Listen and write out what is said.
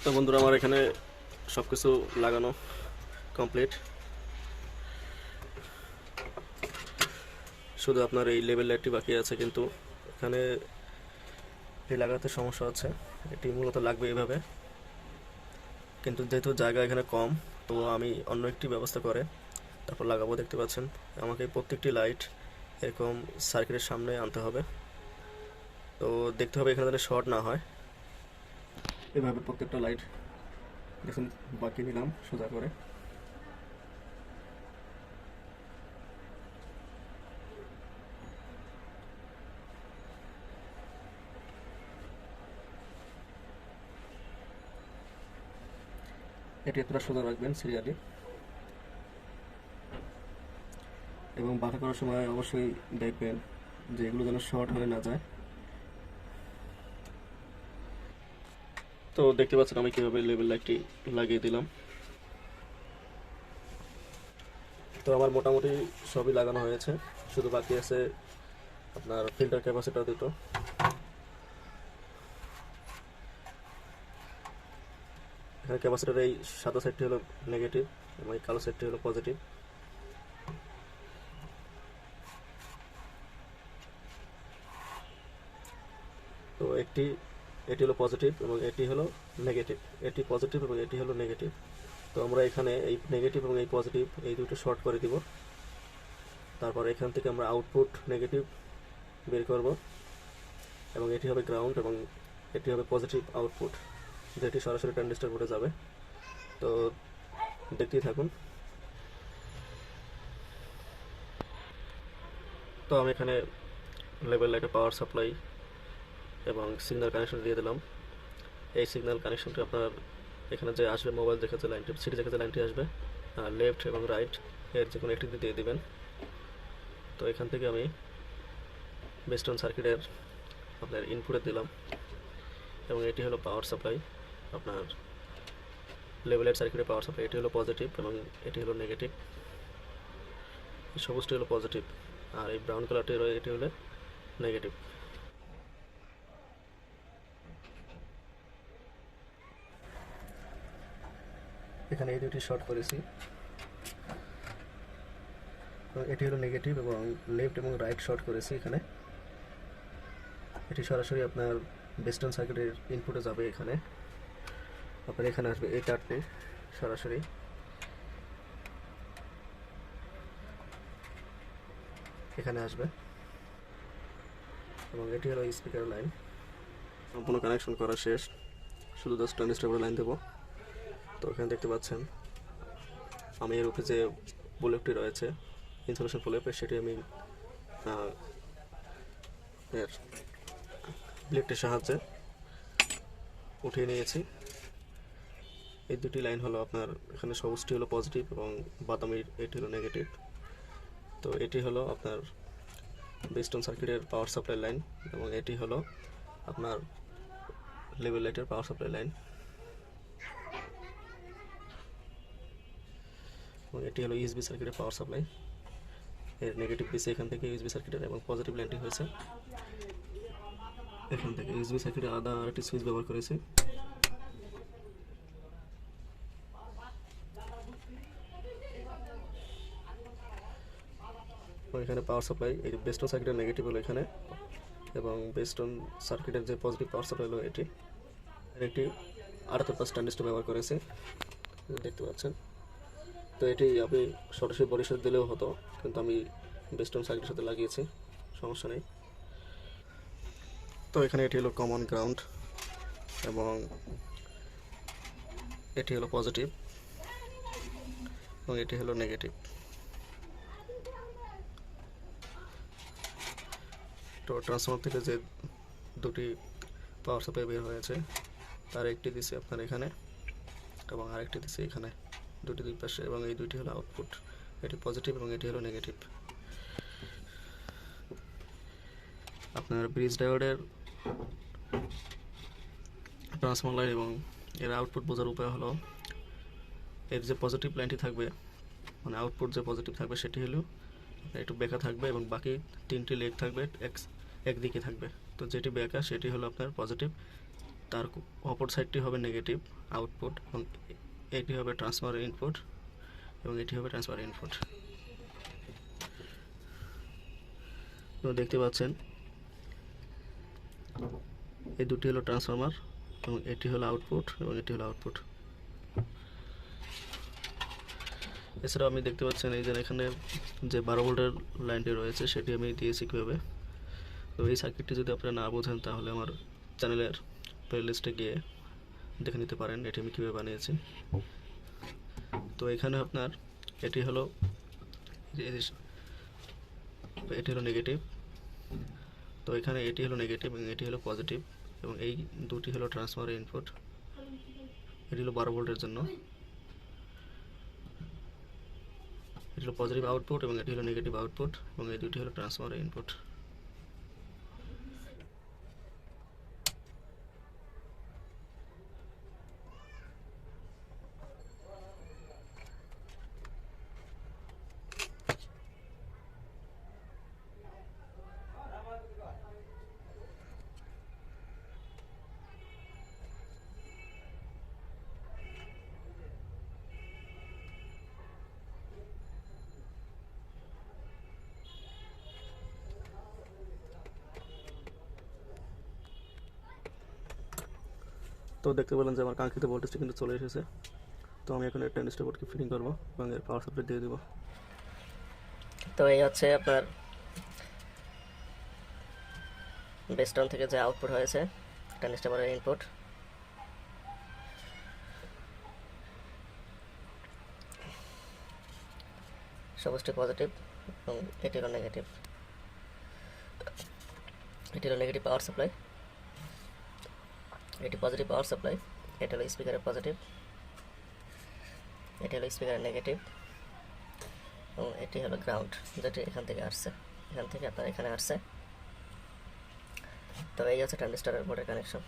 তো বন্ধুরা, আমার এখানে সব কিছু লাগানো কমপ্লিট। শুধু আপনার এই লেভেল লাইটটি বাকি আছে, কিন্তু এখানে এটি লাগাতে সমস্যা আছে। এটি মূলত লাগবে এইভাবে, কিন্তু যেহেতু জায়গা এখানে কম, তো আমি অন্য একটি ব্যবস্থা করে তারপর লাগাবো। দেখতে পাচ্ছেন, আমাকে প্রত্যেকটি লাইট এরকম সার্কিটের সামনে আনতে হবে। তো দেখতে হবে এখানে যাতে শর্ট না হয়। এভাবে প্রত্যেকটা লাইট দেখুন বাকি নিলাম সোজা করে। এটি এতটা সোজা রাখবেন সিরিয়ালি, এবং বাঁকা করার সময় অবশ্যই দেখবেন যে এগুলো যেন শর্ট হয়ে না যায়। তো দেখতে পাচ্ছেন আমি কীভাবে লেবেল লাইটটি লাগিয়ে দিলাম। তো আমার মোটামুটি সবই লাগানো হয়েছে, শুধু বাকি আছে আপনার ফিল্টার ক্যাপাসিটর দুটো। এখানে ক্যাপাসিটরের এই সাদা সাইডটি হলো নেগেটিভ এবং এই কালো সাইডটি হলো পজিটিভ। তো এটি হলো পজিটিভ এবং এটি হলো নেগেটিভ। এটি পজিটিভ এবং এটি হলো নেগেটিভ। তো আমরা এখানে এই নেগেটিভ এবং এই পজিটিভ এই দুটো শর্ট করে দিব। তারপর এখান থেকে আমরা আউটপুট নেগেটিভ বের করব, এবং এটি হবে গ্রাউন্ড এবং এটি হবে পজিটিভ আউটপুট, যেটি সরাসরি ট্রানজিস্টর বোর্ডে যাবে। তো দেখতেই থাকুন। তো আমি এখানে লেভেল লাইটে পাওয়ার সাপ্লাই এবং সিগন্যাল কানেকশন দিয়ে দিলাম। এই সিগন্যাল কানেকশনটি আপনার এখানে যে আসবে, মোবাইল দেখে যে লাইনটি, সিটি দেখে যে লাইনটি আসবে, লেফট এবং রাইট এর যে কোনো একটিতে দিয়ে দিবেন। তো এখান থেকে আমি বেস্টন সার্কিটের আপনার ইনপুটে দিলাম, এবং এটি হলো পাওয়ার সাপ্লাই, আপনার লেভেল সার্কিটের পাওয়ার সাপ্লাই। এটি হলো পজিটিভ এবং এটি হলো নেগেটিভ। এই সবুজটি হলো পজিটিভ আর এই ব্রাউন কালারটি এটি হলো নেগেটিভ। এখানে এই দুটি শর্ট করেছি। এটি হলো নেগেটিভ এবং লেফট এবং রাইট শর্ট করেছি এখানে। এটি সরাসরি আপনার বেস্টন সার্কিটের ইনপুটে যাবে। এখানে আপনার এখানে আসবে এই তারটি সরাসরি এখানে আসবে, এবং এটি হলো স্পিকার লাইন। সম্পূর্ণ কানেকশন করা শেষ, শুধু জাস্ট ট্রানজিস্টর লাইন দেবো। তো এখানে দেখতে পাচ্ছেন আমি এর উপরে যে বুলেটটি রয়েছে ইনসুলেশন বুলেট, সেটি আমি এর ব্লেডটির সাহায্যে উঠিয়ে নিয়েছি। এই দুটি লাইন হলো আপনার, এখানে সবুজটি হলো পজিটিভ এবং বাদামি এটি হলো নেগেটিভ। তো এটি হলো আপনার বেস্টন সার্কিটের পাওয়ার সাপ্লাই লাইন, এবং এটি হলো আপনার লেভেল লাইটের পাওয়ার সাপ্লাই লাইন, এবং এটি হলো ইউএসবি সার্কিটের পাওয়ার সাপ্লাই। এর নেগেটিভ পিসে এখান থেকে ইউএসবি সার্কিটের, এবং পজিটিভ লাইনটি হয়েছে এখান থেকে। ইউএসবি সার্কিটের আলাদা আরেকটি সুইচ ব্যবহার করেছি। এখানে পাওয়ার সাপ্লাই, এই বেস্টন সার্কিটের নেগেটিভ হলো এখানে, এবং বেস্টন সার্কিটের যে পজিটিভ পাওয়ার সাপ্লাই হলো এটি। একটি 78 ট্রানজিস্টর ব্যবহার করেছে, দেখতে পাচ্ছেন। তো এটি আপনি সরাসরি পরিষদ দিলেও হতো, কিন্তু আমি বেস্টন সার্কিটের সাথে লাগিয়েছি, সমস্যা নেই। তো এখানে এটি হলো কমন গ্রাউন্ড, এবং এটি হলো পজিটিভ এবং এটি হলো নেগেটিভ। তো ট্রান্সফর্মার থেকে যে দুটি পাওয়ার সাপ্লাই বের হয়েছে, তার একটি দিছি আপনার এখানে এবং আরেকটি দিছি এখানে, দুটি দুই পাশে, এবং এই দুইটি হলো আউটপুট। এটি পজিটিভ এবং এটি হলো নেগেটিভ। আপনার ব্রিজ ডায়োডের ট্রান্সফর্মার লাইন এবং এর আউটপুট বোঝার উপায় হলো, এর যে পজিটিভ লাইনটি থাকবে, মানে আউটপুট যে পজিটিভ থাকবে সেটি হলো একটু বেঁকা থাকবে, এবং বাকি তিনটি লেগ থাকবে একদিকে থাকবে। তো যেটি বেঁকা সেটি হলো আপনার পজিটিভ, তার অপর সাইডটি হবে নেগেটিভ আউটপুট, এবং এটি হবে ট্রান্সফার ইনপুট, এবং এটি হবে ট্রান্সফার ইনপুট। তো দেখতে পাচ্ছেন এই দুটি হলো ট্রান্সফরমার, এবং এটি হলো আউটপুট, এবং এটি হলো আউটপুট। এছাড়াও আপনি দেখতে পাচ্ছেন এই যে এখানে যে 12 ভোল্টের লাইনটি রয়েছে সেটি আমি দিয়েছি কীভাবে। তো এই সার্কিটটি যদি আপনারা না বোঝেন তাহলে আমার চ্যানেলের প্লেলিস্টে গিয়ে দেখে নিতে পারেন এটি আমি কীভাবে বানিয়েছি। তো এখানে আপনার এটি হলো নেগেটিভ, তো এখানে এটি হলো নেগেটিভ এবং এটি হলো পজিটিভ, এবং এই দুটি হলো ট্রান্সফার ইনপুট। এটি হলো 12 ভোল্টের জন্য, এটি হলো পজিটিভ আউটপুট এবং এটি হলো নেগেটিভ আউটপুট, এবং এই দুটি হলো ট্রান্সফার ইনপুট। তো দেখতে পেলেন যে আমার কাঙ্ক্ষিত ভোল্টেজটি কিন্তু চলে এসেছে। তো আমি এখন ট্রানজিস্টর বোর্ডকে ফিটিং করবো এবং এর পাওয়ার সাপ্লাই দিয়ে দেবো। তো এই হচ্ছে আপনার বেস্টন থেকে যে আউটপুট হয়েছে ট্রানজিস্টর বোর্ডের ইনপুট। সবুজটি পজিটিভ এবং এটি হলো নেগেটিভ। এটি হলো নেগেটিভ পাওয়ার সাপ্লাই, এটি পজিটিভ পাওয়ার সাপ্লাই। এটা হলো স্পিকারের পজিটিভ, এটি হলো স্পিকারের নেগেটিভ, এবং এটি হলো গ্রাউন্ড যেটি এখান থেকে আসছে, এখান থেকে আপনার এখানে আসছে। তো এই হচ্ছে ট্রানজিস্টরের বোর্ডের কানেকশন।